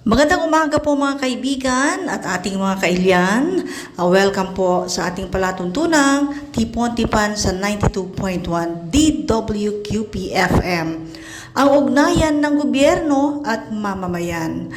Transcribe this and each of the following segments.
Magandang umaga po mga kaibigan at ating mga kailyan. Welcome po sa ating palatuntunang Tipon-Tipan sa 92.1 DWQP FM. Ang ugnayan ng gobyerno at mamamayan.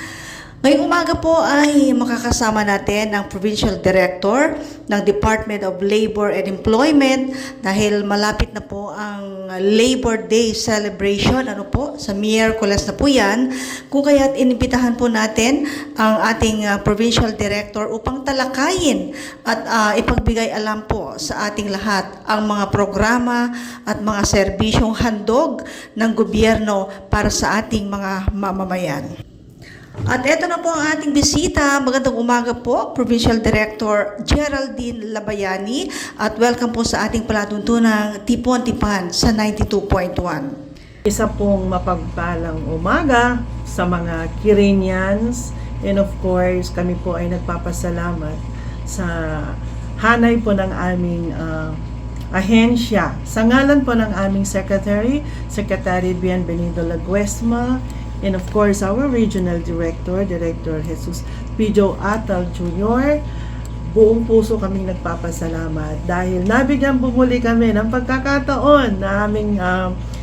Ngayong umaga po ay makakasama natin ang Provincial Director ng Department of Labor and Employment dahil malapit na po ang Labor Day celebration sa Miyerkules na po yan. Kung kaya't inimbitahan po natin ang ating Provincial Director upang talakayin at ipagbigay alam po sa ating lahat ang mga programa at mga serbisyong handog ng gobyerno para sa ating mga mamamayan. At eto na po ang ating bisita. Magandang umaga po, Provincial Director Geraldine Labayani, at welcome po sa ating palatuntunang Tipon-Tipan sa 92.1. Isa pong mapagpalang umaga sa mga Quirinians, and of course kami po ay nagpapasalamat sa hanay po ng aming ahensya. Sa ngalan po ng aming Secretary Bienvenido Laguesma, and of course, our Regional Director, Director Jesus Pijo Atal Jr., buong puso kaming nagpapasalamat dahil nabigyan bumuli kami ng pagkakataon na aming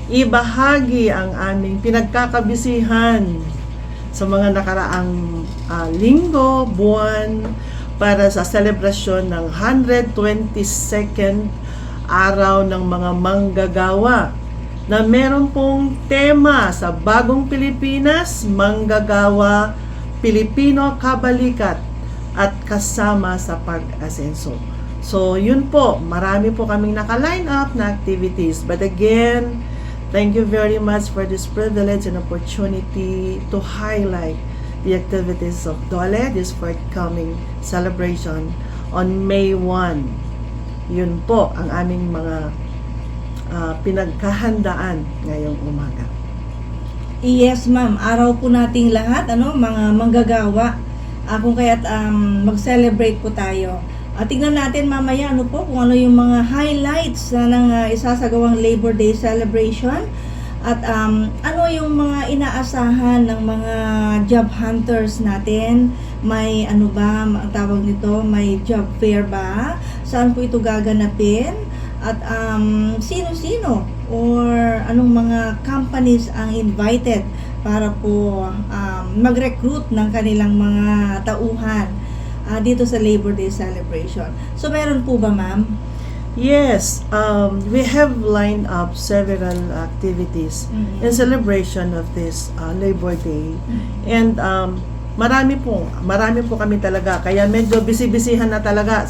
ibahagi ang aming pinagkakabisihan sa mga nakaraang linggo, buwan, para sa selebrasyon ng 122nd araw ng mga manggagawa na meron pong tema sa Bagong Pilipinas, Manggagawa, Pilipino Kabalikat at Kasama sa Pag-asenso. So, yun po, marami po kaming naka-line up na activities. But again, thank you very much for this privilege and opportunity to highlight the activities of DOLE, this forthcoming celebration on May 1. Yun po ang aming mga pinagkahandaan ngayong umaga. Yes, ma'am. Araw po nating lahat, mga manggagawa. Kung kaya't mag-celebrate po tayo. Tingnan natin mamaya kung ano yung mga highlights ng isasagawang Labor Day celebration at ano yung mga inaasahan ng mga job hunters natin. May ang tawag nito, may job fair ba? Saan po ito gaganapin? At sino-sino or anong mga companies ang invited para po mag-recruit ng kanilang mga tauhan dito sa Labor Day celebration. So meron po ba, ma'am? Yes, we have lined up several activities in celebration of this Labor Day. And marami po kami talaga, kaya medyo busy-busyhan na talaga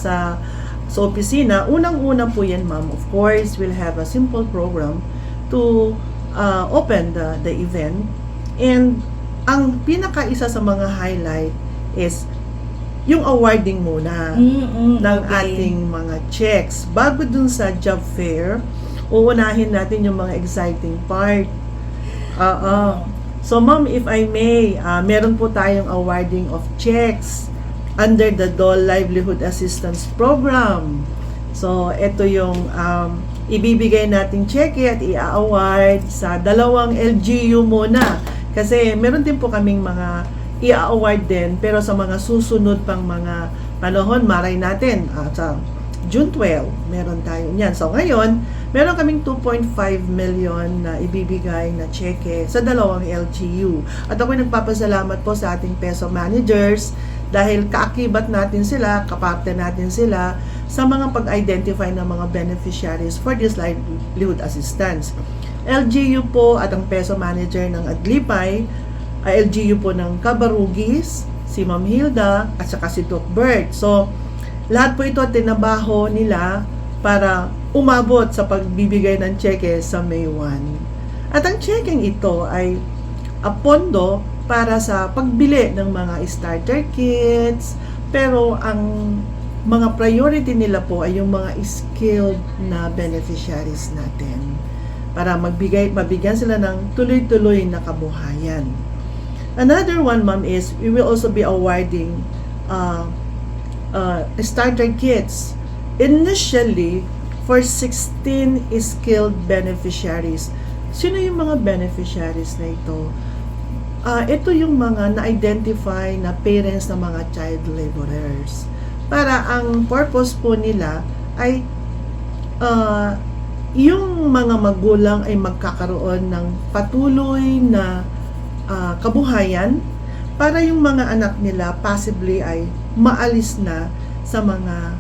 sa opisina. Unang-una po yan, ma'am. Of course, we'll have a simple program to open the event. And ang pinaka-isa sa mga highlight is yung awarding muna ng ating mga checks. Bago dun sa job fair, uunahin natin yung mga exciting part. So, ma'am, if I may, meron po tayong awarding of checks under the DOL Livelihood Assistance Program. So, ito yung ibibigay nating cheque at i-award sa dalawang LGU muna. Kasi meron din po kaming mga i-award din, pero sa mga susunod pang mga panahon, maray natin. Sa June 12, meron tayo niyan. So, ngayon, meron kaming 2.5 million na ibibigay na cheque sa dalawang LGU. At ako nagpapasalamat po sa ating peso managers dahil kaakibat natin sila, kaparte natin sila sa mga pag-identify ng mga beneficiaries for this livelihood assistance. LGU po at ang peso manager ng Aglipay, LGU po ng Cabarugis, si Ma'am Hilda at saka si Doc Bert. So, lahat po ito tinabaho nila para umabot sa pagbibigay ng cheque sa May 1. At ang checking ito ay pondo para sa pagbili ng mga starter kits, pero ang mga priority nila po ay yung mga skilled na beneficiaries natin para mabigyan sila ng tuloy-tuloy na kabuhayan. Another one, ma'am, is we will also be awarding starter kits initially for 16 skilled beneficiaries. Sino yung mga beneficiaries na ito? ito yung mga na-identify na parents ng mga child laborers. Para ang purpose po nila ay yung mga magulang ay magkakaroon ng patuloy na kabuhayan para yung mga anak nila possibly ay maalis na sa mga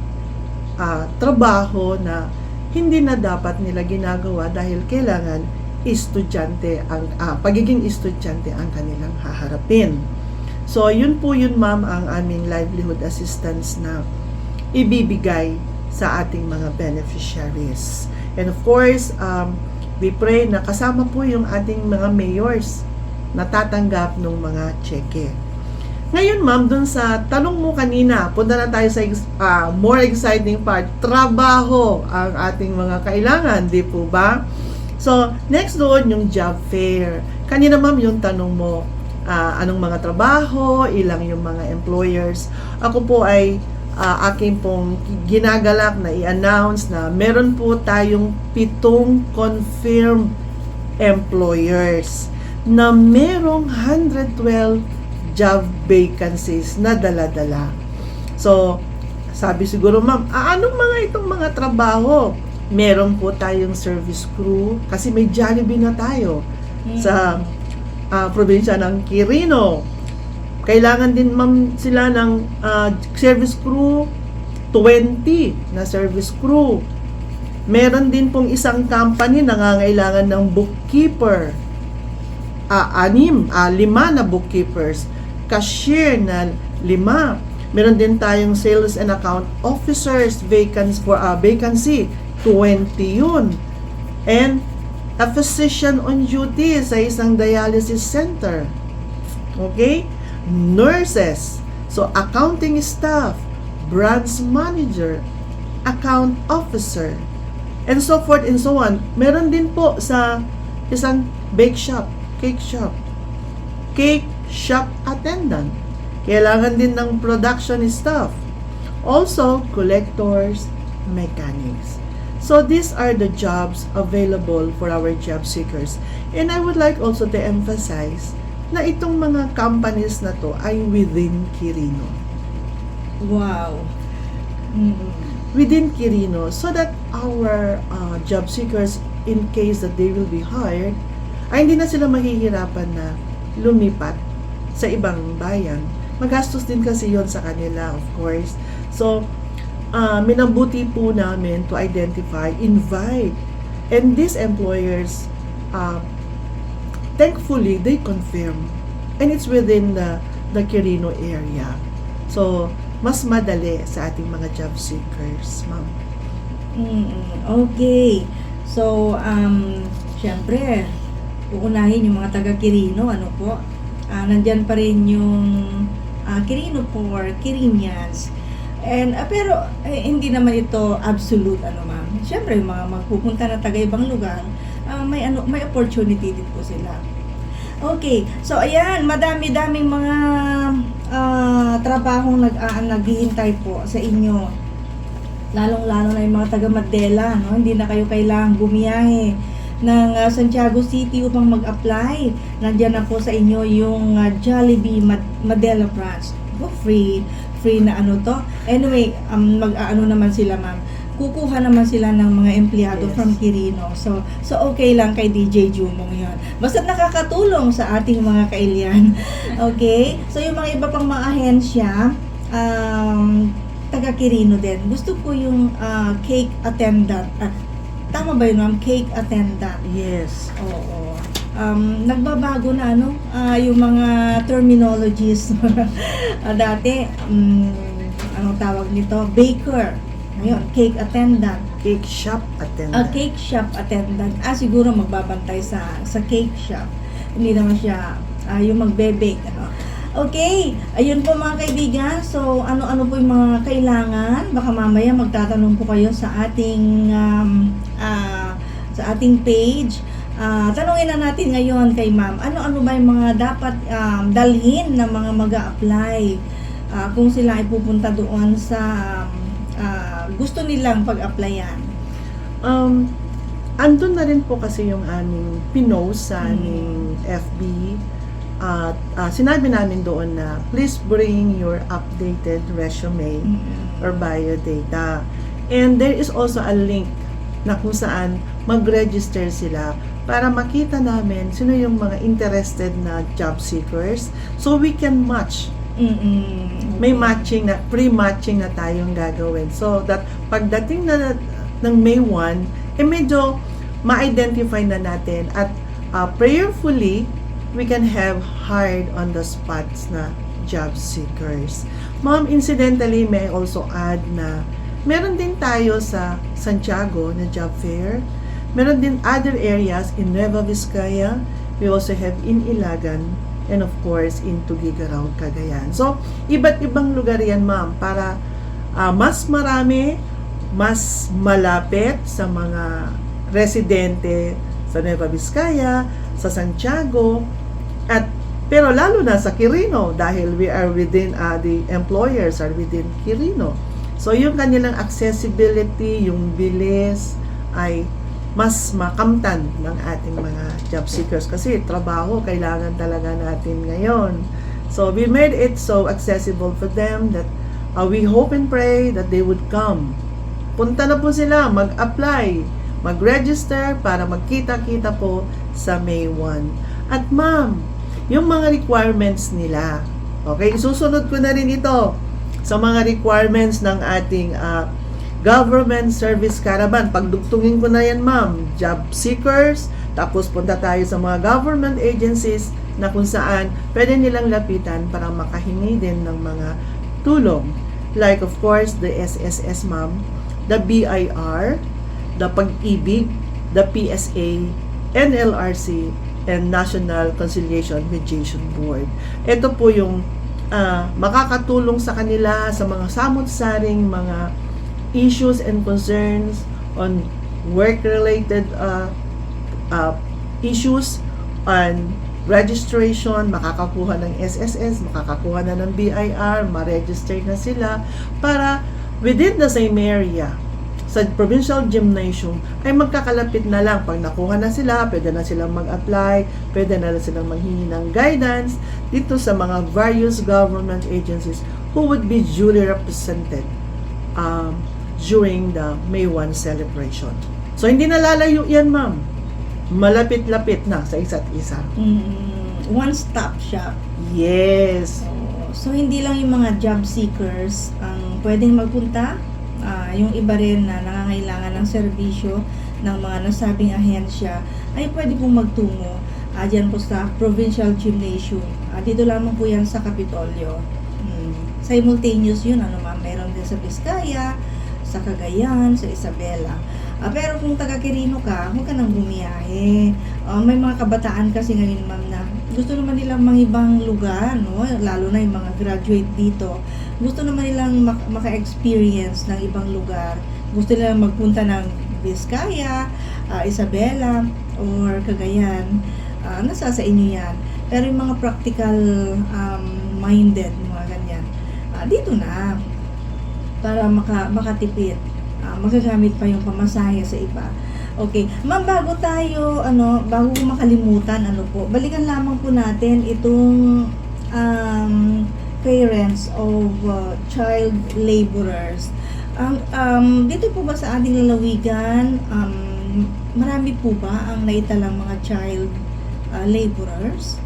trabaho na hindi na dapat nila ginagawa dahil kailangan pagiging estudyante ang kanilang haharapin. So, yun po yun ma'am ang aming livelihood assistance na ibibigay sa ating mga beneficiaries. And of course, we pray na kasama po yung ating mga mayors na tatanggap ng mga cheque. Ngayon ma'am, dun sa tanong mo kanina, punta na tayo sa more exciting part, trabaho ang ating mga kailangan, di po ba? So, next doon yung job fair. Kanina ma'am yung tanong mo, anong mga trabaho, ilang yung mga employers. Ako po ay aking pong ginagalak na i-announce na meron po tayong 7 confirmed employers na merong 112 job vacancies na dala-dala. So, sabi siguro ma'am, anong mga itong mga trabaho? Meron po tayong service crew kasi may Jollibee na tayo sa probinsya ng Quirino. Kailangan din ma'am sila ng service crew, 20 na service crew. Meron din pong isang company na nangangailangan ng bookkeeper. 5 na bookkeepers. Cashier na 5. Meron din tayong sales and account officers vacancy, 20 yun. And a physician on duty sa isang dialysis center. Okay? Nurses. So, accounting staff, branch manager, account officer, and so forth and so on. Meron din po sa isang cake shop attendant. Kailangan din ng production staff. Also, collectors, mechanics. So, these are the jobs available for our job seekers. And I would like also to emphasize na itong mga companies na to ay within Quirino. Wow. Within Quirino, so that our job seekers, in case that they will be hired, ay hindi na sila mahihirapan na lumipat sa ibang bayan. Magastos din kasi yon sa kanila, of course. So, minabuti po namin to identify, invite, and these employers, thankfully, they confirm, and it's within the Quirino area. So, mas madali sa ating mga job seekers, ma'am. Okay. So, syempre, uunahin yung mga taga Quirino, ano po? Nandyan pa rin yung Quirino for Quirinians. And pero hindi naman ito absolute, ano ma'am. Syempre, yung mga magpupunta na taga ibang lugar, may opportunity din po sila. Okay. So ayan, madami-daming mga trabahong naghihintay po sa inyo. Lalong-lalo na yung mga taga Mandela, no? Hindi na kayo kailangang bumiyahe ng Santiago City upang mag-apply. Nandiyan na po sa inyo yung Jollibee Mandela branch. Free na ano to. Anyway, mag-aano naman sila, ma'am. Kukuha naman sila ng mga empleyado from Quirino. So okay lang kay DJ Jumong yun. Basta nakakatulong sa ating mga kailian. Okay? So yung mga iba pang mga ahensya, taga Quirino din. Gusto ko yung cake attendant. Tama ba yun, ma'am? Cake attendant. Yes. Oo. Nagbabago na yung mga terminologies. Dati, anong tawag nito? Baker. Ngayon, cake attendant. Cake shop attendant. Cake shop attendant. Siguro magbabantay sa cake shop. Hindi naman siya yung magbe-bake. Okay, ayun po mga kaibigan. So, ano-ano po yung mga kailangan? Baka mamaya magtatanong po kayo sa ating page. Tanungin na natin ngayon kay ma'am, ano-ano ba yung mga dapat dalhin ng mga mag-a-apply kung sila ay pupunta doon sa gusto nilang pag-applyan? Andun na rin po kasi yung aming pinost sa aming FB At sinabi namin doon na please bring your updated resume or biodata. And there is also a link na kung saan mag-register sila para makita namin sino yung mga interested na job seekers so we can match. May matching na, pre-matching na tayong gagawin. So that pagdating na ng May 1, medyo ma-identify na natin at prayerfully we can have hired on the spots na job seekers. Ma'am, incidentally, may I also add na meron din tayo sa Santiago na job fair. Meron din other areas in Nueva Vizcaya. We also have in Ilagan and of course in Tugigaraw, Cagayan. So, iba't ibang lugar yan, ma'am, para mas marami, mas malapit sa mga residente sa Nueva Vizcaya, sa Santiago, at pero lalo na sa Quirino dahil we are within the employers are within Quirino. So yung kanilang accessibility, yung bilis ay mas makamtan ng ating mga job seekers kasi trabaho kailangan talaga natin ngayon. So we made it so accessible for them that we hope and pray that they would come. Punta na po sila, mag-apply, mag-register para magkita-kita po sa May 1. At ma'am, yung mga requirements nila, okay, isusunod ko na rin ito sa mga requirements ng ating government service caravan. Pagdugtungin ko na yan, ma'am, job seekers, tapos punta tayo sa mga government agencies na kung saan pwede nilang lapitan para makahingi din ng mga tulong. Like of course, the SSS, ma'am, the BIR, the Pag-ibig, the PSA, NLRC, and National Conciliation Mediation Board. Ito po yung makakatulong sa kanila sa mga samot-saring mga issues and concerns on work-related issues on registration, makakakuha ng SSS, makakakuha na ng BIR, ma-register na sila para within the same area sa provincial gymnasium ay magkakalapit na lang. Pag nakuha na sila, pwede na silang mag-apply, pwede na silang manghingi ng guidance dito sa mga various government agencies who would be duly represented during the May 1 celebration. So, hindi na lalayo yan, ma'am. Malapit-lapit na sa isa't isa. One-stop shop. Yes. So, hindi lang yung mga job seekers ang pwedeng magpunta. Yung iba rin na nangangailangan ng serbisyo ng mga nasabing ahensya ay pwede pong magtungo dyan po sa Provincial Gymnasium. Dito lamang po yan sa Kapitolyo. Simultaneous yun, ma'am, meron din sa Vizcaya, sa Cagayan, sa Isabela. Pero kung taga Quirino ka, huwag ka nang bumiyahe. May mga kabataan kasi ngayon, ma'am, na gusto naman nilang mangibang lugar, no? Lalo na yung mga graduate dito. Gusto naman nilang maka-experience ng ibang lugar. Gusto nilang magpunta ng Vizcaya, Isabela, or Cagayan. Nasa sa inyo yan. Pero yung mga practical minded, mga ganyan, dito na. Para makatipid. Magagamit pa yung pamasahe sa iba. Okay. Ma'am, bago ko makalimutan, balikan lamang po natin itong parents of child laborers. Dito po ba sa ating lalawigan, marami po ba ang naitalang mga child laborers?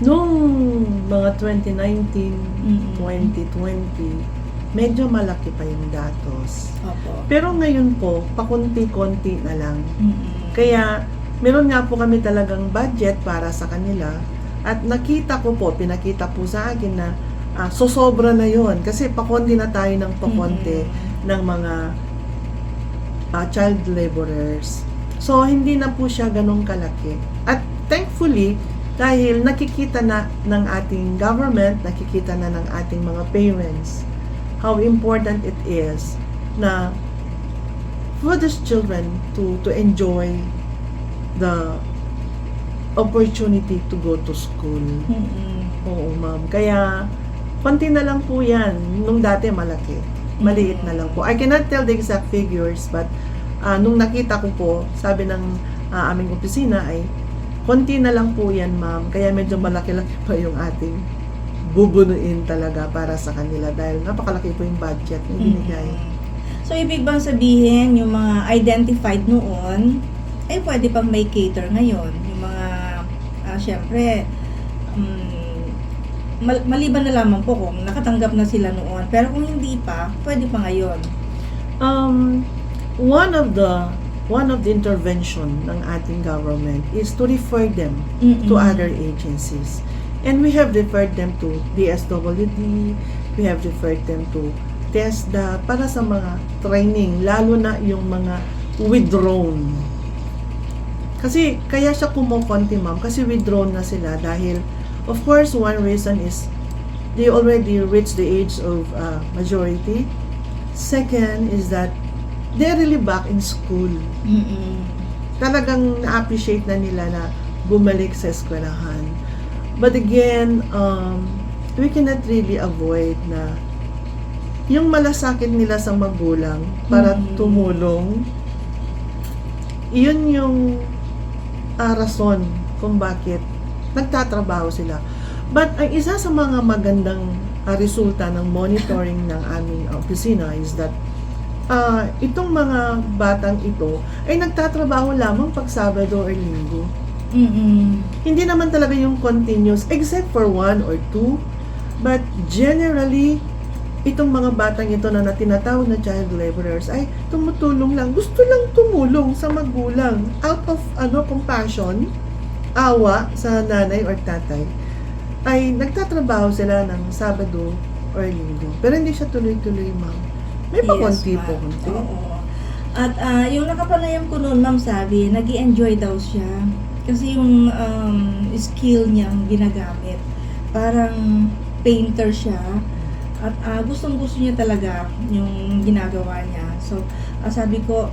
Noong mga 2019, 2020, medyo malaki pa yung datos. Opo. Pero ngayon po, pakunti-konti na lang. Kaya, meron nga po kami talagang budget para sa kanila. At pinakita po sa akin na sosobra na yon kasi pakonti na tayo ng pakonti ng mga child laborers. So, hindi na po siya ganong kalaki. At thankfully, dahil nakikita na ng ating government, nakikita na ng ating mga parents, how important it is na for these children to enjoy the opportunity to go to school. Oo, ma'am. Kaya, konti na lang po yan. Nung dati, malaki. Maliit na lang po. I cannot tell the exact figures, but nung nakita ko po, sabi ng aming opisina ay konti na lang po yan, ma'am. Kaya medyo malaki-laki pa yung ating bubunuin talaga para sa kanila dahil napakalaki po yung budget na binigay. So, ibig bang sabihin, yung mga identified noon, ay pwede pang may cater ngayon. Yung mga, syempre, maliban na lamang po kung nakatanggap na sila noon. Pero kung hindi pa, pwede pa ngayon. One of the intervention ng ating government is to refer them to other agencies. And we have referred them to DSWD, we have referred them to TESDA para sa mga training, lalo na yung mga withdrawn. Kasi kaya siya kumukonti, ma'am, kasi withdrawn na sila dahil of course one reason is they already reached the age of majority. Second is that they're really back in school. Talagang na-appreciate na nila na bumalik sa eskwelahan. But again, we cannot really avoid na yung malasakit nila sa magulang para tumulong, yun yung rason kung bakit nagtatrabaho sila. But ang isa sa mga magandang resulta ng monitoring ng aming opisina is that itong mga batang ito ay nagtatrabaho lamang pag Sabado or Linggo. Hindi naman talaga yung continuous except for 1 or 2, but generally itong mga batang ito na tinatawag na child laborers ay tumutulong lang, gusto lang tumulong sa magulang out of compassion, awa sa nanay or tatay, ay nagtatrabaho sila ng Sabado or Linggo. Pero hindi siya tuloy-tuloy, ma'am. May pakunti po. Oo. At yung nakapanayam ko noon, ma'am, sabi, nag-i-enjoy daw siya. Kasi yung skill niyang ginagamit, parang painter siya. At gustong-gusto niya talaga yung ginagawa niya. So, sabi ko,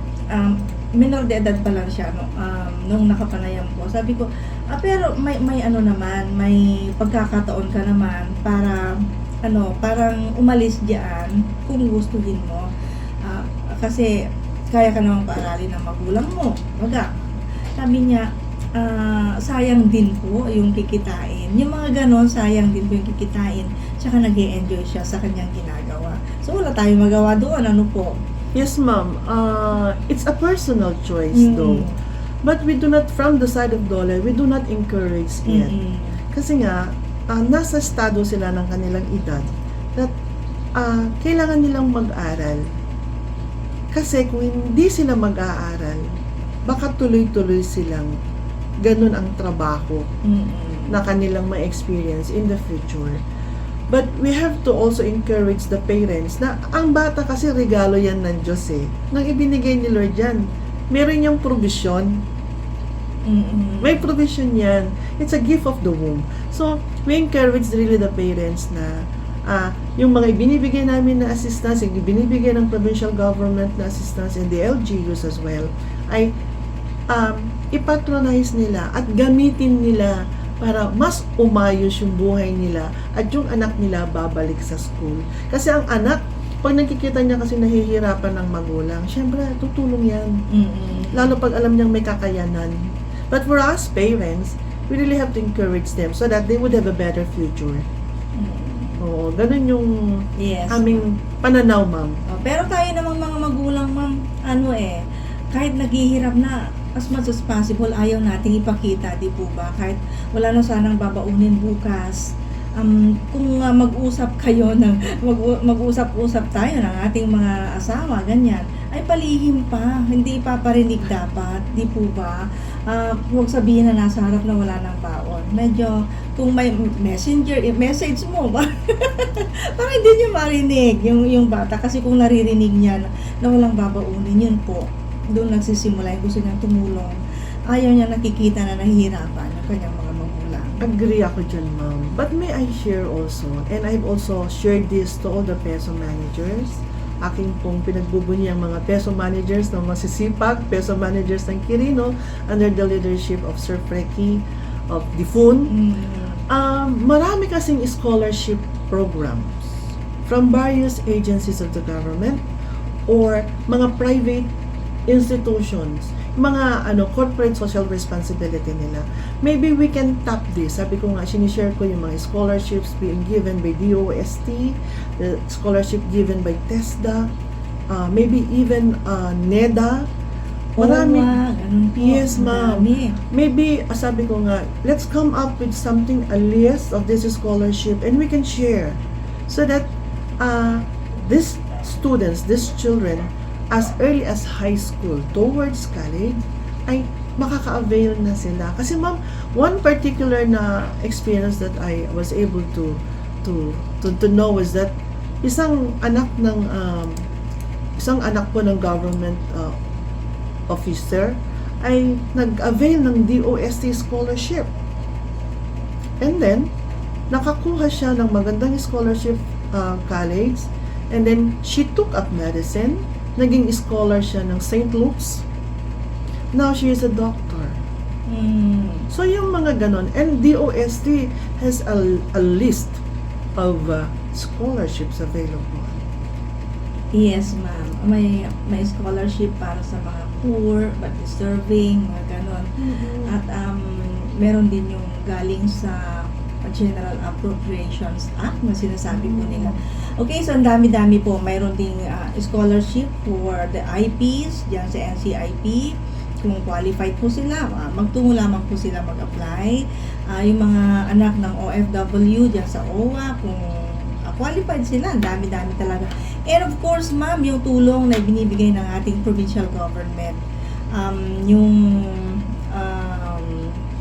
minor de edad pa lang siya nung nakapanayam ko. Sabi ko, pero may ano naman, may pagkakataon ka naman para parang umalis diyan kung gustuhin mo. Kasi kaya ka namang paaralin ng magulang mo. Baga, sabi niya, sayang din po yung kikitain. Yung mga ganon, sayang din po yung kikitain. Tsaka nag-e-enjoy siya sa kanyang ginagawa. So, wala tayong magawa doon. Ano po? Yes, ma'am. It's a personal choice, though. But we do not, from the side of DOLE, we do not encourage it. Kasi nga, nasa estado sila ng kanilang edad that kailangan nilang mag-aral. Kasi kung hindi sila mag-aaral, baka tuloy-tuloy silang ganun ang trabaho na kanilang ma-experience in the future. But we have to also encourage the parents na ang bata kasi regalo yan ng Diyos nang ibinigay ni Lord yan. Meron niyang provision. May provision yan. It's a gift of the womb. So, we encourage really the parents na yung mga ibinibigay namin na assistance, yung ibinibigay ng provincial government na assistance and the LGUs as well, ay ipatronize nila at gamitin nila para mas umayos yung buhay nila at yung anak nila babalik sa school. Kasi ang anak, pag nakikita niya kasi nahihirapan ng magulang, syempre tutulong yan. Lalo pag alam niyang may kakayanan. But for us parents, we really have to encourage them so that they would have a better future. Oo, ganun yung aming pananaw, ma'am. Pero tayo namang mga magulang, ma'am, kahit naghihirap na, as much as possible, ayaw nating ipakita, di po ba? Kahit wala na sanang babaunin bukas. Kung mag-usap kayo, mag-usap-usap tayo ng ating mga asawa, ganyan, ay palihim pa, hindi ipaparinig dapat, di po ba? Huwag sabihin na nasa harap na wala ng baon. Medyo, kung may message mo ba? Parang hindi niya marinig yung bata, kasi kung naririnig niya na walang babaunin, yun po. Doon nagsisimula yung gusto niyang tumulong. Ayaw niya nakikita na nahihirapan yung kanyang mga magulang. Agree ako dyan, ma'am. But may I share also, and I've also shared this to all the peso managers. Aking pong pinagbubunyi ang mga peso managers ng masisipag, peso managers ng Quirino under the leadership of Sir Freki of Difun. Marami kasing scholarship programs from various agencies of the government or mga private institutions, mga corporate social responsibility nila. Maybe we can tap this. Sabi ko nga, sinishare ko yung mga scholarships being given by DOST, the scholarship given by TESDA, maybe even NEDA. Marami. Ganun po. Yes, ma'am. Marami. Maybe, sabi ko nga, let's come up with something, a list of this scholarship, and we can share so that these students, these children, as early as high school towards college, ay makaka-avail na sila. Kasi ma'am, one particular na experience that I was able to know was that isang anak po ng government officer ay nag-avail ng DOST scholarship. And then, nakakuha siya ng magandang scholarship college, and then she took up medicine. Naging scholar siya ng St. Luke's. Now she is a doctor. So yung mga ganon. And DOST has a list of scholarships available. Yes, ma'am. May scholarship para sa mga poor, but deserving, mga ganon. At meron din yung galing sa General Appropriations Act na sinasabi po nila. Okay, so ang dami-dami po. Mayroon ding scholarship for the IPs, dyan sa NCIP. Kung qualified po sila, magtungo lamang po sila mag-apply. Yung mga anak ng OFW dyan sa OWA, kung qualified sila, ang dami-dami talaga. And of course, ma'am, yung tulong na binibigay ng ating provincial government, yung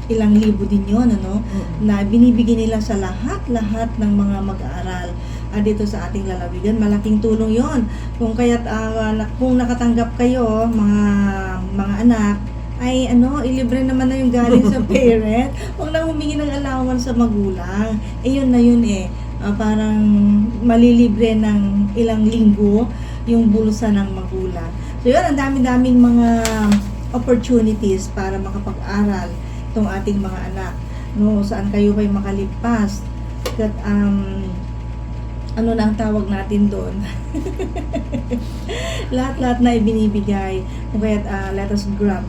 ilang libo din yun, na binibigay nila sa lahat ng mga mag-aaral dito sa ating lalawigan. Malaking tulong yon. Kung kung nakatanggap kayo, mga anak, ay ilibre naman na yung galing sa parent. Huwag na humingi ng allowance sa magulang. Yun na yun parang malilibre ng ilang linggo yung bulsa ng magulang. So yun, ang dami-daming mga opportunities para makapag-aral itong ating mga anak, saan kayo ba'y makalipas, at ano na ang tawag natin doon. lahat na ibinibigay, kaya let us grab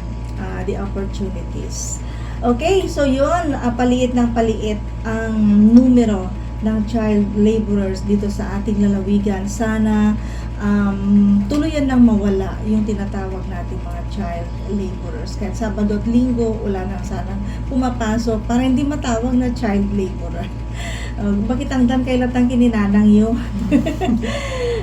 the opportunities. Okay, so yun, paliit ng paliit ang numero ng child laborers dito sa ating lalawigan. Sana tuluyan nang mawala yung tinatawag natin mga child laborers. Kahit Sabado at Linggo, wala nang sanang pumapasok para hindi matawag na child laborer. Bakit ang dan kay latang kininanang yun?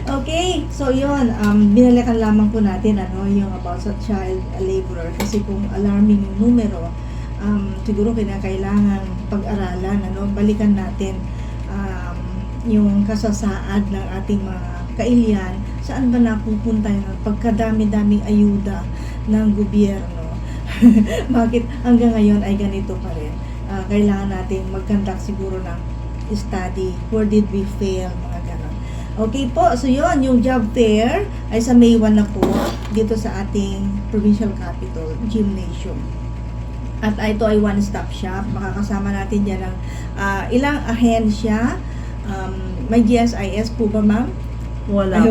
Okay, so yun, binalikan lamang po natin yung about sa child laborer, kasi kung alarming yung numero, siguro kinakailangan pag-aralan, balikan natin yung kasasaad ng ating mga kailian, saan ba napupunta yung pagkadami-daming ayuda ng gobyerno? Bakit hanggang ngayon ay ganito pa rin? Kailangan natin mag-conduct siguro ng study, where did we fail, mga ganon. Okay po, so yun, yung job fair ay sa May 1 na po dito sa ating provincial capital, Gymnasium. At ito ay one-stop shop. Makakasama natin dyan ng ilang ahensya. May GSIS po ba, ma'am? Wala.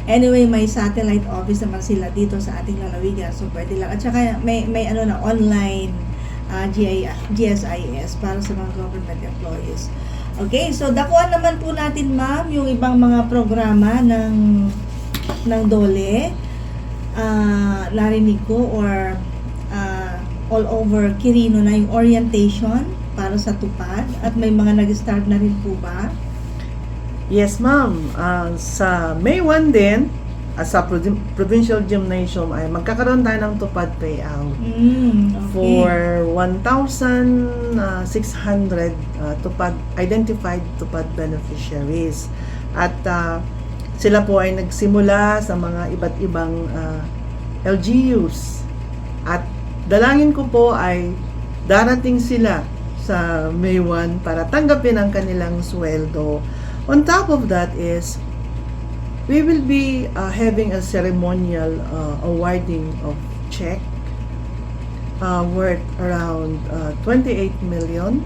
Anyway, may satellite office naman sila dito sa ating lalawigan. So, pwede lang. At saka, may online GSIS para sa mga government employees. Okay, so dakuan naman po natin, ma'am, yung ibang mga programa ng DOLE. Narinig ko or all over Quirino na yung orientation para sa tupad, at may mga nag-start na rin po ba? Yes, ma'am. Sa May 1 din, sa Provincial Gymnasium ay magkakaroon tayo ng tupad payout Okay. for 1,600 identified tupad beneficiaries. At sila po ay nagsimula sa mga iba't ibang LGUs. At dalangin ko po ay darating sila sa May 1 para tanggapin ang kanilang sweldo. On top of that is, we will be having a ceremonial awarding of check worth around 28 million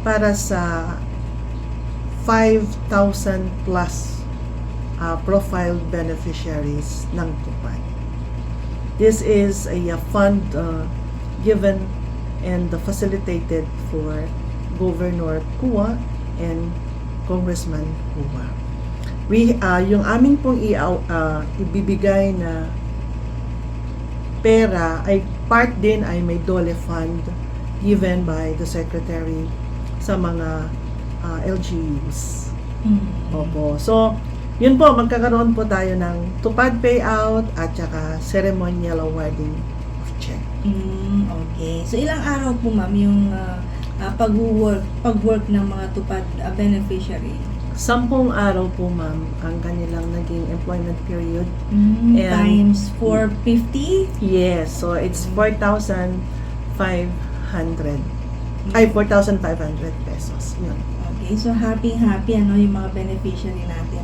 para sa 5,000 plus profiled beneficiaries ng tupad. This is a fund given and facilitated for Governor Kua and Congressman Kua. Yung aming pong ibibigay na pera ay part din ay may DOLE fund given by the Secretary sa mga LGUs. Opo. So, yun po, magkakaroon po tayo ng tupad payout at saka ceremonial awarding of check. Okay. So, ilang araw po, ma'am, yung pag-work ng mga tupad beneficiary? 10 araw po, ma'am, ang kanilang naging employment period. And- Times 450? Yes, so it's 4,500. Ay, 4,500 pesos. Yun. Okay, so happy yung mga beneficiary natin.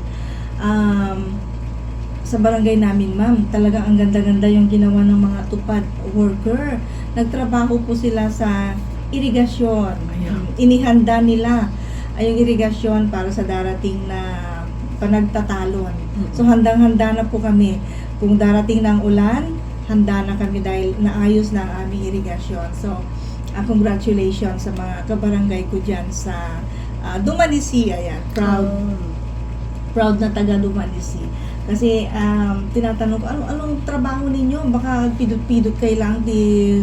Sa barangay namin, ma'am, talagang ang ganda-ganda yung ginawa ng mga tupad worker. Nagtrabaho po sila sa irigasyon. Ayan. Inihanda nila ay yung irigasyon para sa darating na panagtatalon. So handang-handa na po kami. Kung darating ng ulan, handa na kami dahil naayos na ang aming irigasyon. So, congratulations sa mga kabarangay ko dyan sa Dumanisi. Ayan, proud na taga Dumanisi. Kasi tinatanong ko, anong trabaho ninyo? Baka pidot-pidot kayo lang di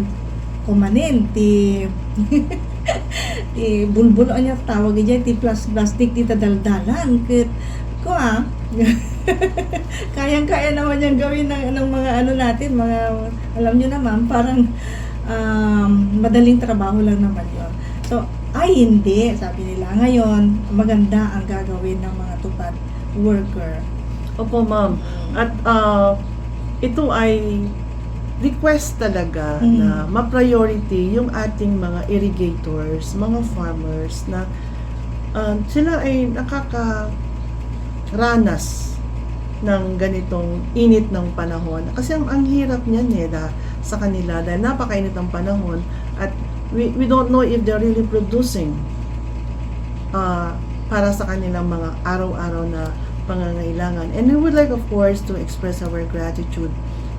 kumanin, di bulbulo niya tawag dyan, di plastic, di tadaldalan. Ko kayang-kaya naman yung gawin ng mga natin, mga, alam nyo naman, parang madaling trabaho lang naman yun. So, hindi, sabi nila. Ngayon, maganda ang gagawin ng mga tupad worker. Opo, ma'am. At ito ay request talaga na ma-priority yung ating mga irrigators, mga farmers na sila ay nakakaranas ng ganitong init ng panahon. Kasi ang hirap niyan sa kanila dahil napakainit ng panahon at we don't know if they're really producing para sa kanilang mga araw-araw na pangangailangan. And we would like, of course, to express our gratitude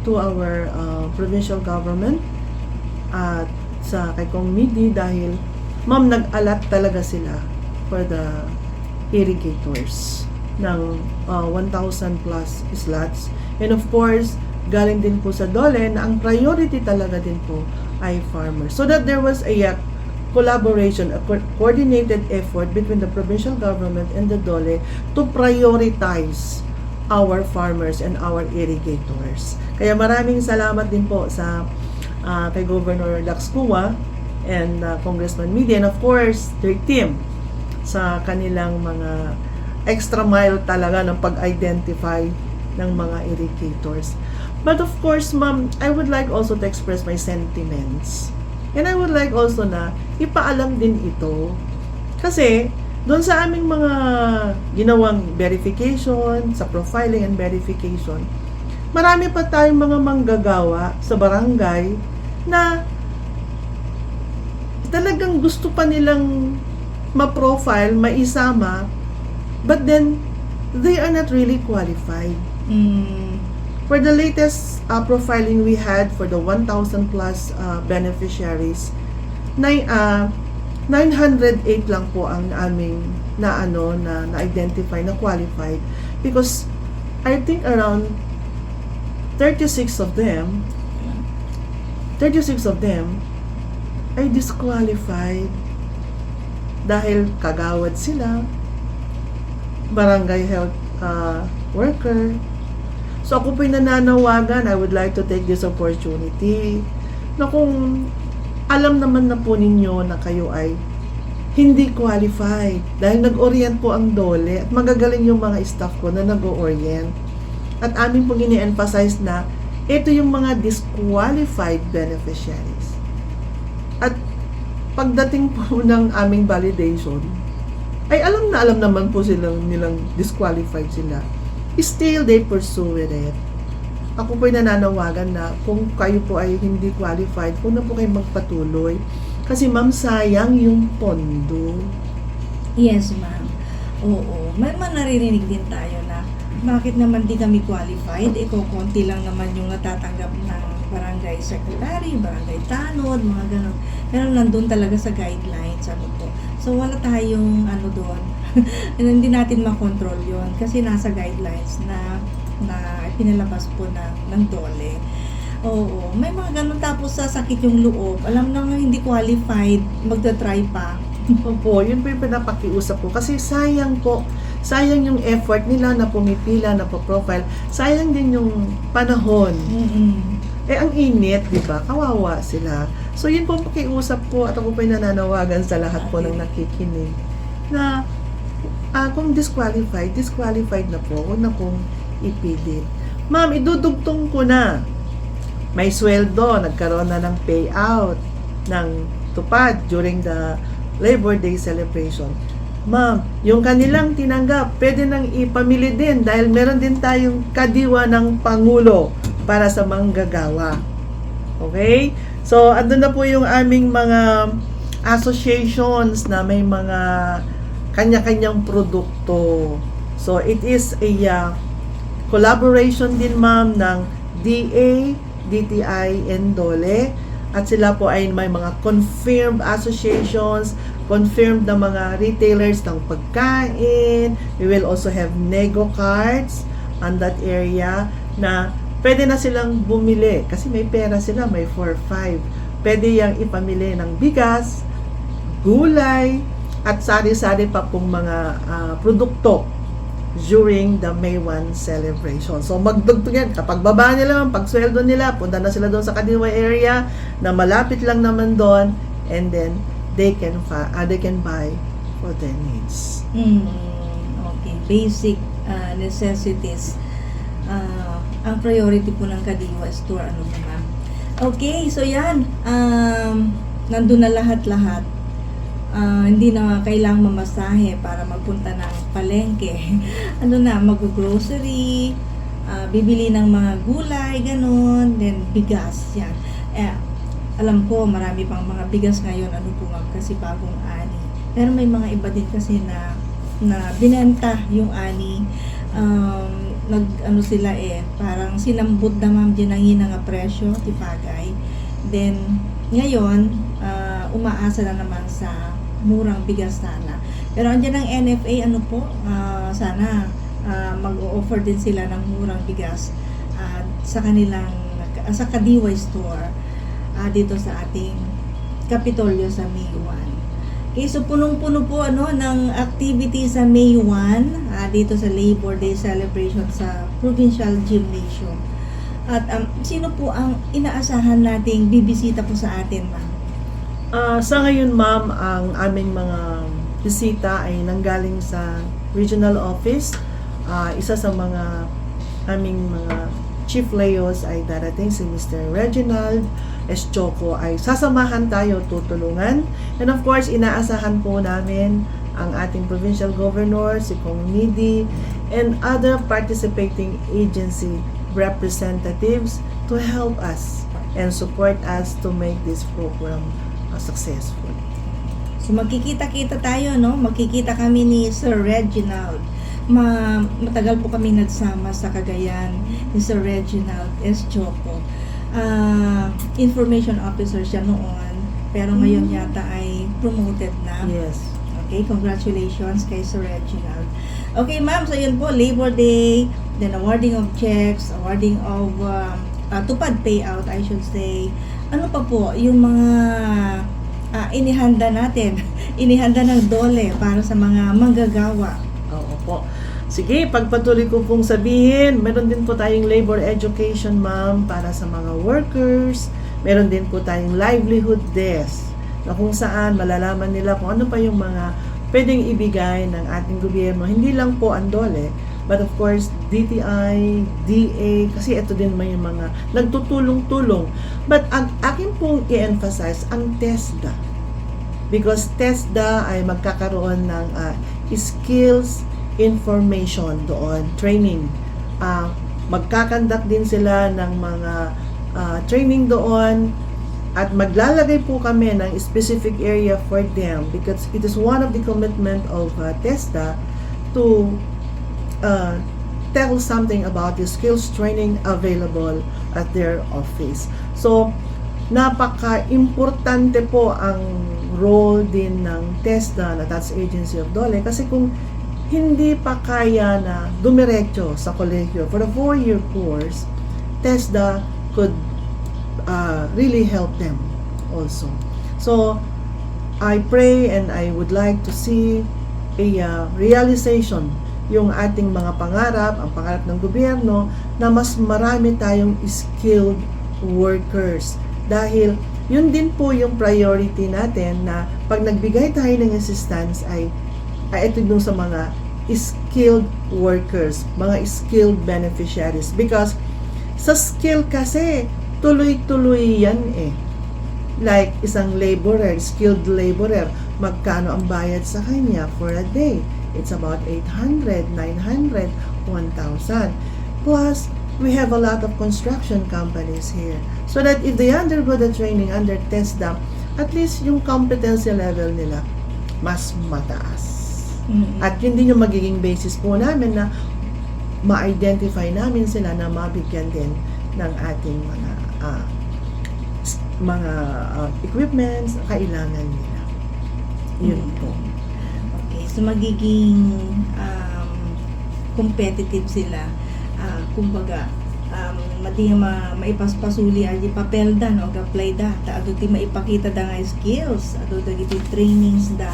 to our provincial government at sa kay Kong Midi dahil ma'am, nag-alat talaga sila for the irrigators ng 1,000 plus slots. And of course, galing din po sa DOLE na ang priority talaga din po ay farmers. So that there was a collaboration, a coordinated effort between the provincial government and the DOLE to prioritize our farmers and our irrigators. Kaya maraming salamat din po sa kay Governor Dax Kua and Congressman Midi and of course their team sa kanilang mga extra mile talaga ng pag-identify ng mga irrigators. But of course, ma'am, I would like also to express my sentiments. And I would like also na ipaalam din ito. Kasi, doon sa aming mga ginawang verification, sa profiling and verification, marami pa tayong mga manggagawa sa barangay na talagang gusto pa nilang ma-profile, maisama, but then, they are not really qualified. For the latest profiling we had for the 1,000 plus beneficiaries, 908 lang po ang aming na-identify, na qualified. Because I think around 36 of them ay disqualified dahil kagawad sila, barangay health worker. So ako po'y nananawagan, I would like to take this opportunity na kung alam naman na po ninyo na kayo ay hindi qualified dahil nag-orient po ang DOLE at magagaling yung mga staff ko na nag-orient. At amin pong ini-emphasize na ito yung mga disqualified beneficiaries. At pagdating po ng aming validation, ay alam naman po nilang disqualified sila. Still, they pursue it. Ako po'y nananawagan na kung kayo po ay hindi qualified, kung na po kayo magpatuloy. Kasi ma'am, sayang yung pondo. Yes, ma'am. Oo. May naririnig din tayo na bakit naman di kami qualified? Konti lang naman yung natatanggap ng barangay secretary, barangay tanod, mga ganon. Pero nandun talaga sa guidelines, ano po. So, wala tayong ano doon. Hindi natin makontrol yon kasi nasa guidelines na pinalabas po ng DOLE. Oo, may mga ganun, tapos sa sakit yung loob. Alam na nga hindi qualified, magta-try pa. Opo, yun po yung pinapakiusap ko. Kasi sayang po, sayang yung effort nila na pumipila, na po-profile. Sayang din yung panahon. Ang init, di ba? Kawawa sila. So, yun po pakiusap ko at ako po yung nananawagan sa lahat po ng nakikinig na kung disqualified na po. Huwag na pong ipilit. Ma'am, idudugtong ko na. May sweldo, nagkaroon na ng payout ng tupad during the Labor Day celebration. Ma'am, yung kanilang tinanggap, pwede nang ipamili din dahil meron din tayong kadiwa ng Pangulo para sa manggagawa. Okay? So, andun na po yung aming mga associations na may mga kanya-kanyang produkto. So, it is a collaboration din, ma'am, ng DA, DTI, and DOLE. At sila po ay may mga confirmed associations, confirmed na mga retailers ng pagkain. We will also have nego cards on that area na pwede na silang bumili kasi may pera sila, may 4-5. Pwede yang ipamili ng bigas, gulay, at sari-sari pa pong mga produkto during the May 1 celebration. So magdugtog yan. Kapag baba nila, pagsweldo nila, punta na sila doon sa Kadiwa area na malapit lang naman doon, and then they can buy for their needs. Okay, basic necessities. Ang priority po ng Kadiwa store, ano naman. Okay, so yan. Nandun na lahat-lahat. Hindi na kailangang mamasahe para magpunta ng palengke. Mag-grocery, bibili ng mga gulay, ganun, then bigas, yan. Alam ko, marami pang mga bigas ngayon, kasi bagong ani. Pero may mga iba din kasi na binenta yung ani. Parang sinambot na ma'am din ang hinang presyo, tipagay. Then, ngayon, umaasa na naman sa murang bigas sana. Pero andyan ang NFA, sana mag-o-offer din sila ng murang bigas sa kanilang, sa Kadiwa store dito sa ating Kapitolyo sa May 1. Okay, so punong-puno po ng activity sa May 1 dito sa Labor Day celebration sa Provincial Gymnasium. At sino po ang inaasahan nating bibisita po sa atin, ma'am? Sa ngayon, ma'am, ang aming mga bisita ay nanggaling sa regional office. Isa sa mga aming mga chief layos ay darating si Mr. Reginald Eschoko, ay sasamahan tayo, tutulungan. And of course, inaasahan po namin ang ating provincial governor, si Kong Nidi, and other participating agency representatives to help us and support us to make this program successful. So magkikita-kita tayo, magkikita kami ni Sir Reginald. Matagal po kami nagsama sa Cagayan ni Sir Reginald Eschoko. Information officer siya noon, pero ngayon yata ay promoted na. Yes. Okay, congratulations kay Sir Reginald. Okay, ma'am, so yun po, Labor Day, then awarding of checks, awarding of tupad payout, I should say. Ano pa po yung mga inihanda natin, inihanda ng DOLE para sa mga manggagawa? Oo po. Sige, pagpatuloy ko pong sabihin, meron din po tayong labor education, ma'am, para sa mga workers. Meron din po tayong livelihood desk na kung saan malalaman nila kung ano pa yung mga pwedeng ibigay ng ating gobyerno. Hindi lang po ang DOLE, but of course, DTI, DA, kasi ito din may mga nagtutulong-tulong. But ang akin pong i-emphasize, ang TESDA. Because TESDA ay magkakaroon ng skills information doon, training. Magkakandak din sila ng mga training doon at maglalagay po kami ng specific area for them because it is one of the commitment of TESDA to tell something about the skills training available at their office. So, napaka-importante po ang role din ng TESDA na Tax Agency of DOLE kasi kung hindi pa kaya na dumiretso sa kolehiyo for a 4-year course, TESDA could really help them also. So, I pray and I would like to see a realization yung ating mga pangarap, ang pangarap ng gobyerno na mas marami tayong skilled workers. Dahil yun din po yung priority natin na pag nagbigay tayo ng assistance ay ito dun sa mga skilled workers, mga skilled beneficiaries. Because sa skill kasi, tuloy-tuloy yan eh. Like isang laborer, skilled laborer, magkano ang bayad sa kanya for a day? It's about 800, 900, 1,000. Plus, we have a lot of construction companies here. So that if they undergo the training under TESDA, at least yung competency level nila mas mataas. At yun din yung magiging basis po namin na ma-identify namin sila na mabigyan din ng ating mga equipments, kailangan nila. Yun po. Okay, so magiging competitive sila. Kumbaga, madi maipaspasuli aji papel da no apply da ado ti maipakita da nga skills ado dagiti trainings da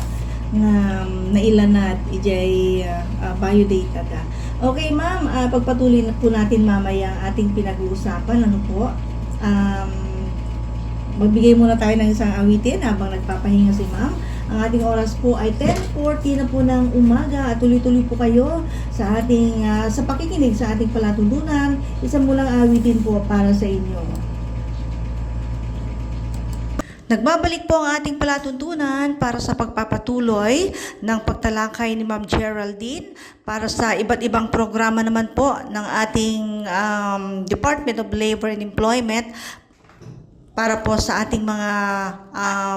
na nailanat ijay biodata da. Okay ma'am, pagpatuloy na po natin mamaya ang ating pinag-uusapan. Ano po? Magbigay muna tayo ng isang awitin habang nagpapahinga si ma'am. Ang ating oras po ay 10:40 na po ng umaga at tuloy-tuloy po kayo sa ating sa pakikinig sa ating palatuntunan. Isang mulang awitin po para sa inyo. Nagbabalik po ang ating palatuntunan para sa pagpapatuloy ng pagtalakay ni Ma'am Geraldine para sa iba't ibang programa naman po ng ating Department of Labor and Employment para po sa ating mga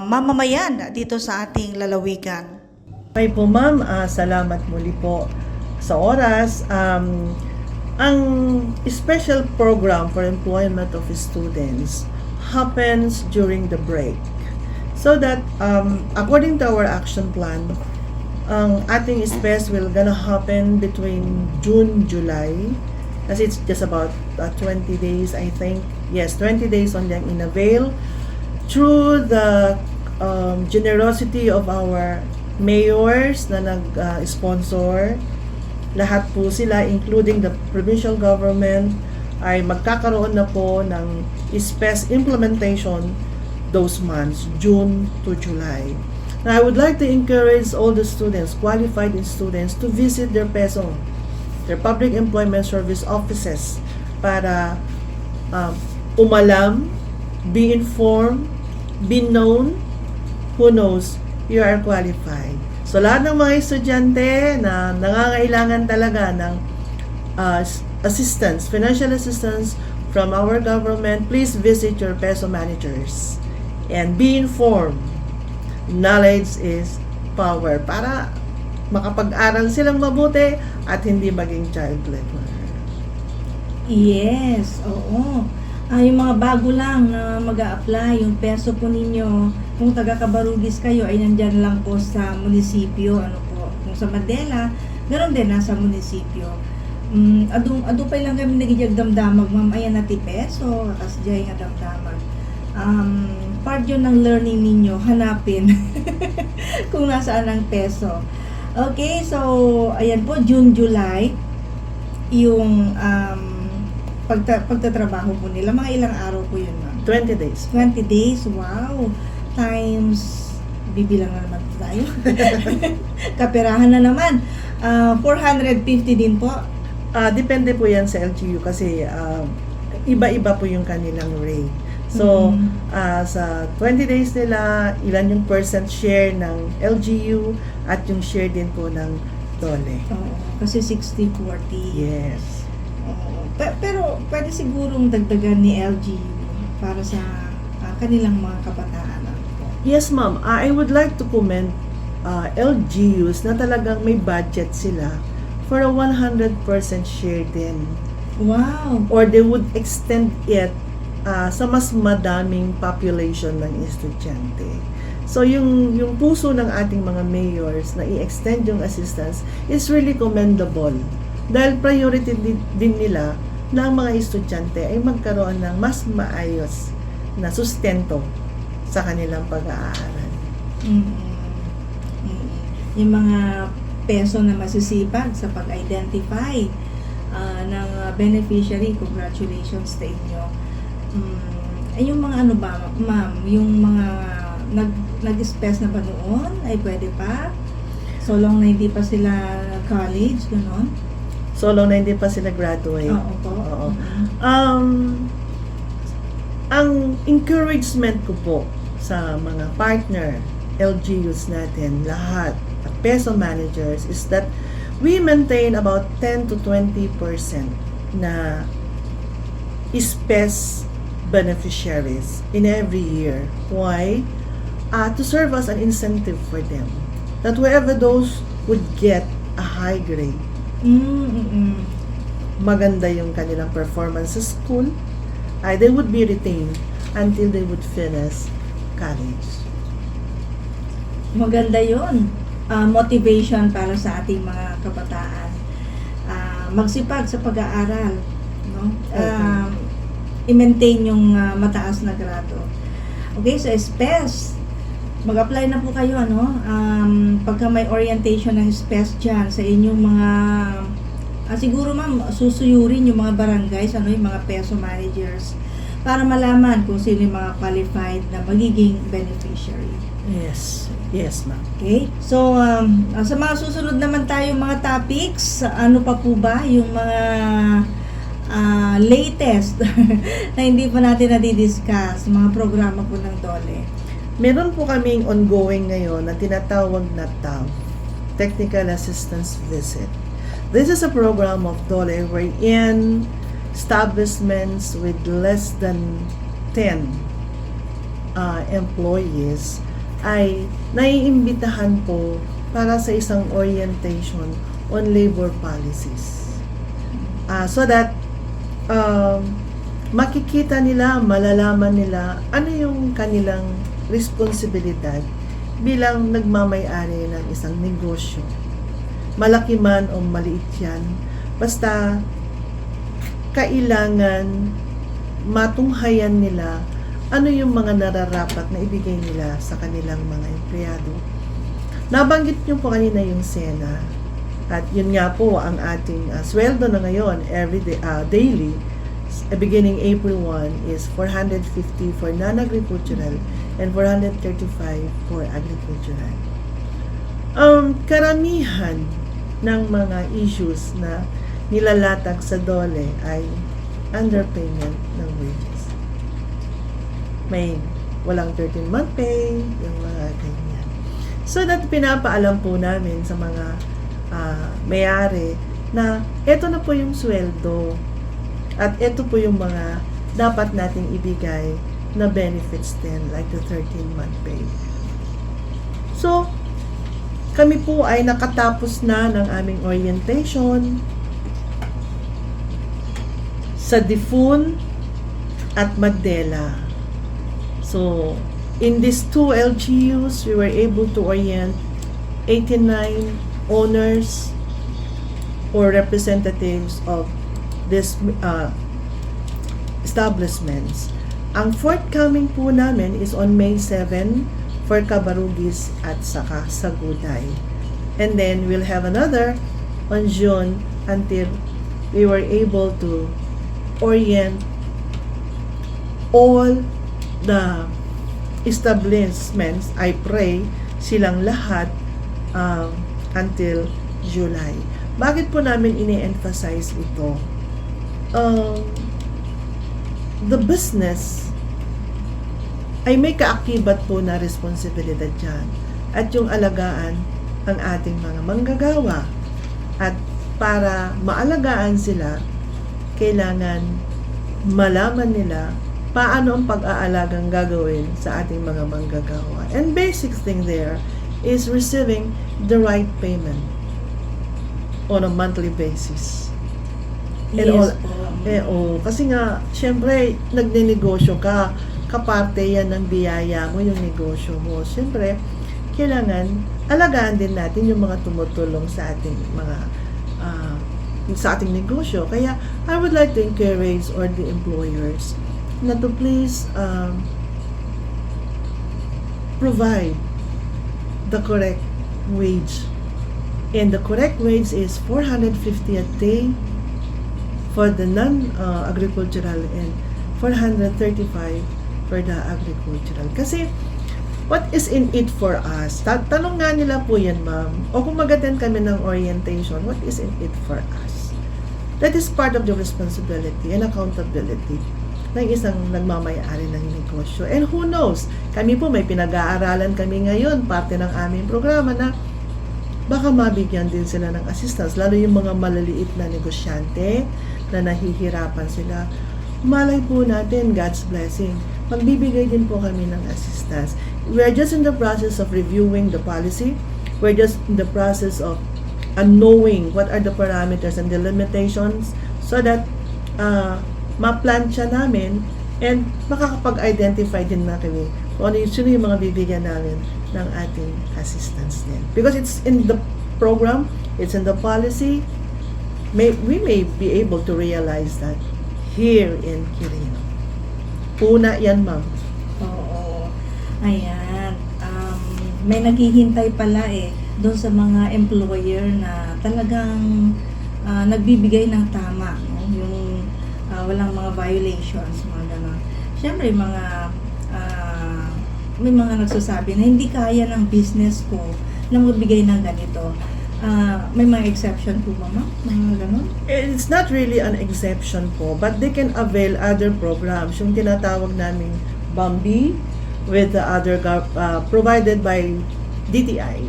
mamamayan dito sa ating lalawigan. Okay po ma'am, salamat muli po sa oras. Ang special program for employment of students happens during the break. So that according to our action plan, ang ating SPES will gonna happen between June, July. Kasi it's just about 20 days, I think. Yes, 20 days on yung in-avail. Through the generosity of our mayors na nag-sponsor, lahat po sila, including the provincial government, ay magkakaroon na po ng SPES implementation those months, June to July. Now, I would like to encourage all the students, qualified students, to visit their PESO, their Public Employment Service offices, para umalam, be informed, be known, who knows, you are qualified. So, lahat ng mga estudyante na nangangailangan talaga ng assistance, financial assistance from our government, please visit your PESO managers and be informed. Knowledge is power para makapag-aral silang mabuti at hindi maging child labor. Yes, oo. Yung mga bago lang na mag-a-apply, yung peso po ninyo, kung taga-Cabarugis kayo, ay nandyan lang po sa munisipyo. Ano po, kung sa Mandela, ganoon din nasa munisipyo. Adu pa lang kami nagijagdamdamag, ma'am, ayan na ti peso, kas dyan nga damdamag. Part yun ng learning ninyo, hanapin kung nasaan ang peso. Okay, so, ayan po, June, July, yung pagtatrabaho po nila. Mga ilang araw po yun, ma'am? 20 days. 20 days, wow. Times, bibilang na naman tayo. Kaperahan na naman. 450 din po. Depende po yan sa LGU kasi iba-iba po yung kanilang rate. So, sa 20 days nila, ilan yung percent share ng LGU at yung share din po ng DOLE. Oo, kasi 60-40. Yes. Oo. Pero pwede sigurong dagdagan ni LGU para sa kanilang mga kabataan. Yes, ma'am. I would like to commend LGUs na talagang may budget sila for a 100% share din. Wow. Or they would extend it sa mas madaming population ng estudyante. So yung puso ng ating mga mayors na i-extend yung assistance is really commendable. Dahil priority din nila na ang mga estudyante ay magkaroon ng mas maayos na sustento sa kanilang pag-aaral. Yung mga peso na masisipag sa pag-identify ng beneficiary, congratulations sa inyo. Yung mga ano ba, ma'am, yung mga nag-spes na ba noon ay pwede pa? So long na hindi pa sila college, gano'n? So long na hindi pa sila graduate. Oo po. Oo. Ang encouragement ko po sa mga partner LGUs natin, lahat, at peso managers, is that we maintain about 10 to 20% na SPES beneficiaries in every year. Why? To serve as an incentive for them. That whoever those would get a high grade, maganda yung kanilang performance sa school, they would be retained until they would finish college. Maganda yun. Motivation para sa ating mga kabataan. Magsipag sa pag-aaral. No? I-maintain yung mataas na grado. Okay, so SPES. Mag-apply na po kayo, ano? Pagka may orientation ng SPES dyan sa inyong mga siguro ma'am, susuyurin yung mga barangays, yung mga peso managers para malaman kung sino yung mga qualified na magiging beneficiary. Yes. Yes, ma'am. Okay? So, sa mga susunod naman tayo mga topics, ano pa po ba yung mga latest na hindi pa natin nadidiscuss, mga programa po ng DOLE? Meron po kaming ongoing ngayon na tinatawag na TAV, Technical Assistance Visit. This is a program of DOLE wherein establishments with less than 10 employees ay naiimbitahan po para sa isang orientation on labor policies. So that makikita nila, malalaman nila ano yung kanilang responsibilidad bilang nagmamay-ari ng isang negosyo. Malaki man o maliit yan, basta kailangan matunghayan nila ano yung mga nararapat na ibigay nila sa kanilang mga empleyado. Nabanggit nyo po kanina yung SENA. At yun nga po ang ating sweldo na ngayon, daily, beginning April 1, is 450 for non-agricultural and 435 for agricultural. Karamihan ng mga issues na nilalatag sa DOLE ay underpayment ng wages. May walang 13-month pay, yung mga ganyan. So that pinapaalam po namin sa mga may-ari na eto na po yung sweldo at eto po yung mga dapat nating ibigay na benefits din, like the 13-month pay. So, kami po ay nakatapos na ng aming orientation sa Difun at Mandela. So, in these two LGUs, we were able to orient 89 owners or representatives of this establishments. Ang forthcoming po namin is on May 7 for Cabarugis at saka Saguday. And then we'll have another on June until we were able to orient all the establishments. I pray silang lahat until July. Bakit po namin ini-emphasize ito? The business ay may kaakibat po na responsibilidad dyan at yung alagaan ang ating mga manggagawa. At para maalagaan sila, kailangan malaman nila paano ang pag-aalagang gagawin sa ating mga manggagawa. And basic thing there is receiving the right payment. on a monthly basis. And Yes po. Kasi nga, syempre, nagnenegosyo ka, kaparte yan ng biyaya mo, yung negosyo mo. Syempre, kailangan, alagaan din natin yung mga tumutulong sa ating mga, sa ating negosyo. Kaya, I would like to encourage all the employers na to please, provide the correct wage. And the correct wage is 450 a day for the non-agricultural and 435 for the agricultural. Kasi, what is in it for us? Tanong nga nila po yan, ma'am. O kung mag-attend kami ng orientation, what is in it for us? That is part of the responsibility and accountability ng isang nagmamayari ng negosyo. And who knows, kami po may pinag-aaralan kami ngayon, parte ng aming programa na baka mabigyan din sila ng assistance, lalo yung mga malaliit na negosyante na nahihirapan sila. Malay po natin, God's blessing, magbibigay din po kami ng assistance. We are just in the process of reviewing the policy. We're just in the process of knowing what are the parameters and the limitations so that ma-plansya namin and makakapag-identify din na kami kung ano sino yung mga bibigyan namin ng ating assistance din. Because it's in the program, it's in the policy, we may be able to realize that here in Quirino. Una yan, ma'am. Oo. Ayan. May naghihintay pala doon sa mga employer na talagang nagbibigay ng tama, no? Yung walang mga violations, mga gano'n. Siyempre, may mga nagsasabi na hindi kaya ng business ko na magbigay ng ganito. May mga exception po ba, ma'am? Mga gano'n? It's not really an exception po, but they can avail other programs. Yung tinatawag naming Bambi with the other provided by DTI.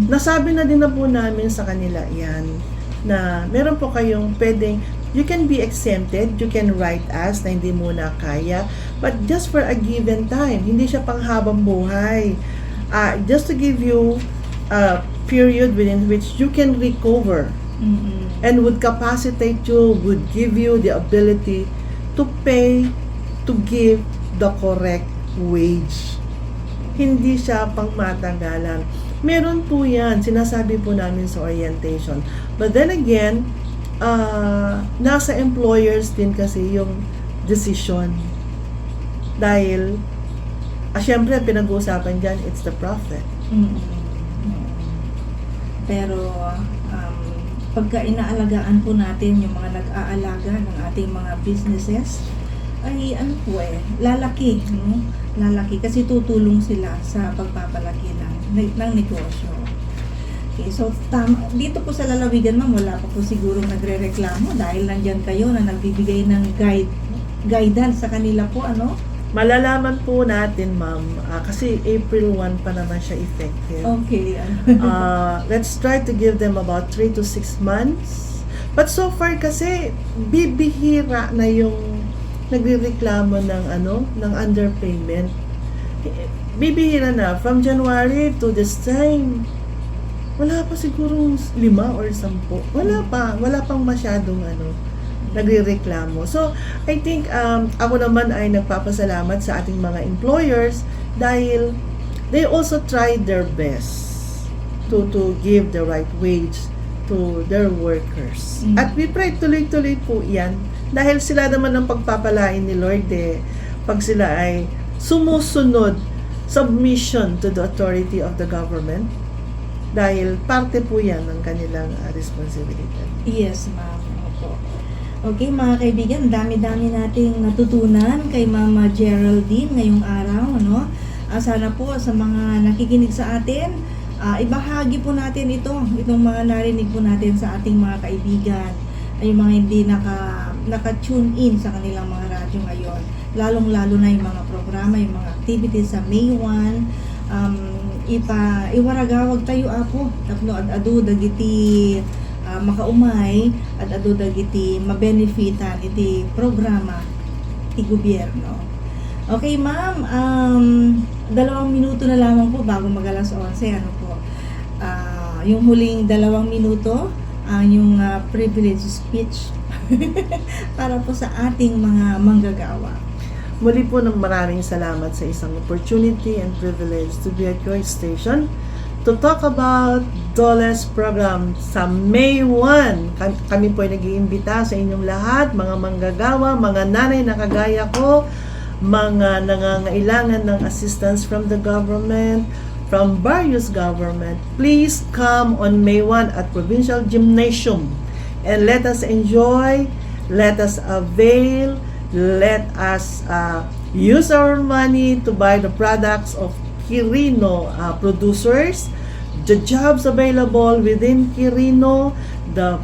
Nasabi na din na po namin sa kanila yan na meron po kayong pwedeng, you can be exempted, you can write us na hindi mo na kaya, but just for a given time, hindi siya panghabang buhay. Just to give you a period within which you can recover and would capacitate you, would give you the ability to pay, to give the correct wage. Hindi siya pangmatagalan. Meron po yan, sinasabi po namin sa orientation. But then again, nasa employers din kasi yung decision. Dahil, syempre, pinag-uusapan dyan, it's the profit. Pero, pagka inaalagaan po natin yung mga nag-aalaga ng ating mga businesses, ay lalaki, no? Lalaki kasi tutulong sila sa pagpapalaki ng negosyo. Okay, so dito po sa lalawigan, ma'am, wala pa po siguro nagrereklamo dahil nandyan kayo na nagbibigay ng guidance sa kanila po, ano? Malalaman po natin, ma'am, kasi April 1 pa naman siya effective. Okay. Let's try to give them about 3 to 6 months. But so far kasi, bibihira na yung nagrereklamo ng underpayment. Bibihira na. From January to this time, wala pa siguro 5 or 10. Wala pang masyadong nagrereklamo. So, I think ako naman ay nagpapasalamat sa ating mga employers dahil they also tried their best to give the right wage to their workers. At we pray tuloy-tuloy po yan dahil sila naman ang pagpapalain ni Lord pag sila ay sumusunod, submission to the authority of the government dahil parte po yan ng kanilang responsibility. Yes, ma'am. Opo. Okay, mga kaibigan, dami-dami nating natutunan kay Mama Geraldine ngayong araw, ano? Sana po sa mga nakikinig sa atin, ibahagi po natin itong mga narinig po natin sa ating mga kaibigan, ay yung mga hindi naka-tune in sa kanilang mga radyo ngayon. Lalong-lalo na yung mga programa, yung mga activities sa May 1, iwaragawag tayo apo, tapno adu dagiti makaumay at adu dagiti mabenefitan iti programa ti gobyerno. Okay, ma'am, 2 minuto na lamang po bago mag-alas 11, yung huling 2 minuto, yung privilege speech para po sa ating mga manggagawa. Muli po ng maraming salamat sa isang opportunity and privilege to be at your station to talk about DOLE's program sa May 1. Kami po ay nag-iimbita sa inyong lahat, mga manggagawa, mga nanay na kagaya ko, mga nangangailangan ng assistance from the government, from various government. Please come on May 1 at Provincial Gymnasium and let us enjoy, let us avail, let us use our money to buy the products of Quirino producers, the jobs available within Quirino, the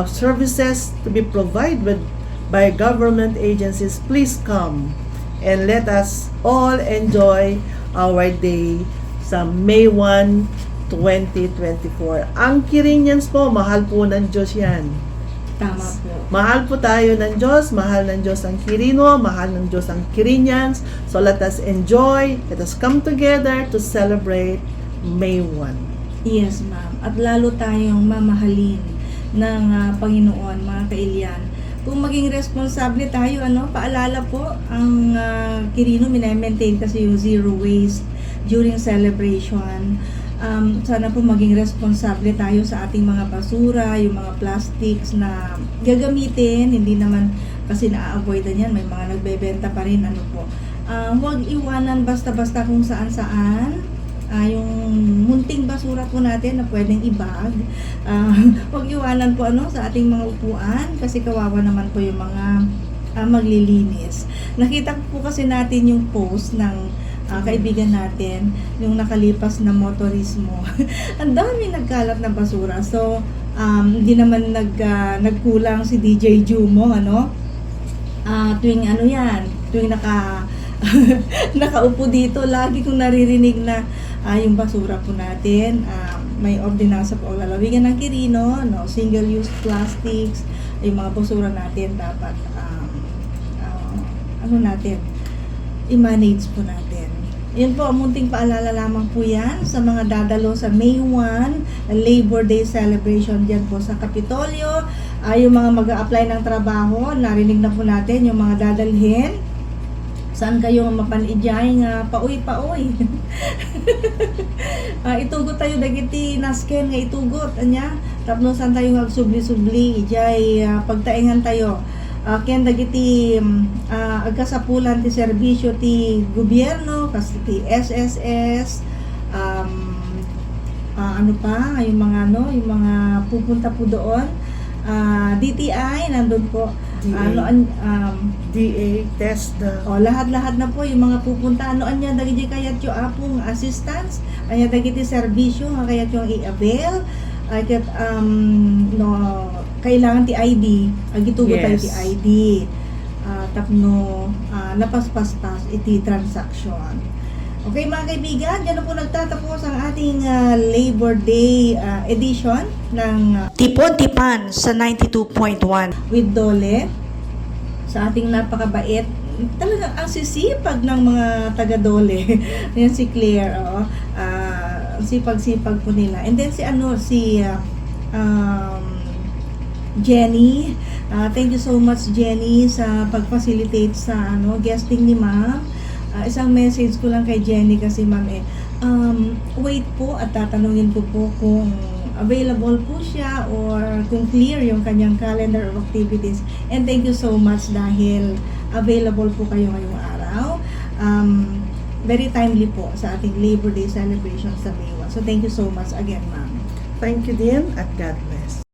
services to be provided by government agencies. Please come and let us all enjoy our day sa May 1, 2024. Ang Quirinians po, mahal po ng Diyos yan. Tama po. Mahal po tayo ng Diyos, mahal ng Diyos ang Quirino, mahal ng Diyos ang Quirinians. So let us enjoy, let us come together to celebrate May 1. Yes, ma'am. At lalo tayong mamahalin ng Panginoon, mga kailyan. Kung maging responsable tayo, paalala po, ang Quirino, minamaintain kasi yung zero waste during celebration. Sana po maging responsable tayo sa ating mga basura, yung mga plastics na gagamitin, hindi naman kasi na-avoidan yan, may mga nagbebenta pa rin, huwag iwanan basta-basta kung saan-saan. Yung munting basura po natin na pwedeng ibag, huwag iwanan po sa ating mga upuan kasi kawawa naman po yung mga maglilinis. Nakita po kasi natin yung post ng kaibigan natin, yung nakalipas na motorismo. Ang dami nagkalat na basura. So, hindi naman nagkulang si DJ Jumo, tuwing tuwing nakaupo dito, lagi kong naririnig na yung basura po natin, may ordinansa po lalawigan ng Quirino, single-use plastics, yung mga basura natin dapat i-manage po natin. Yun po, munting paalala lamang po yan sa mga dadalo sa May 1, Labor Day celebration dyan po sa Kapitolyo. Yung mga mag-a-apply ng trabaho, narinig na po natin yung mga dadalhin. Saan kayo mapanidjay nga paoy-paoy. Itugot tayo dagiti nasken nga itugot. Tapno saan tayo magsubli-subli, ijay pagtaingan tayo. Ken dagiti agkasapulan ti serbisyo ti gobyerno kasi ti SSS yung mga yung mga pupunta po doon, DTI nandun po, DA, TESDA. Lahat-lahat na po yung mga pupunta. Anya dagiti kayat yung apong assistance, anya dagiti serbisyo nga kayat yung i-avail. Kailangan ti ID, agitugo tayo ti ID, tapno napaspas-pas iti transaction. Okay mga kaibigan, dyan na po nagtatapos ang ating Labor Day edition ng Tipon-tipan sa 92.1. with DOLE sa ating napakabait, talaga ang sisipag ng mga taga-DOLE. Yan si Claire, sipag-sipag po nila. And then si Jenny, thank you so much Jenny sa pag-facilitate sa guesting ni ma'am. Isang message ko lang kay Jenny kasi ma'am wait po at tatanungin ko po kung available po siya or kung clear yung kanyang calendar of activities. And thank you so much dahil available po kayo ngayong araw. Very timely po sa ating Labor Day celebration sa May 1. So thank you so much again ma'am. Thank you din at God bless.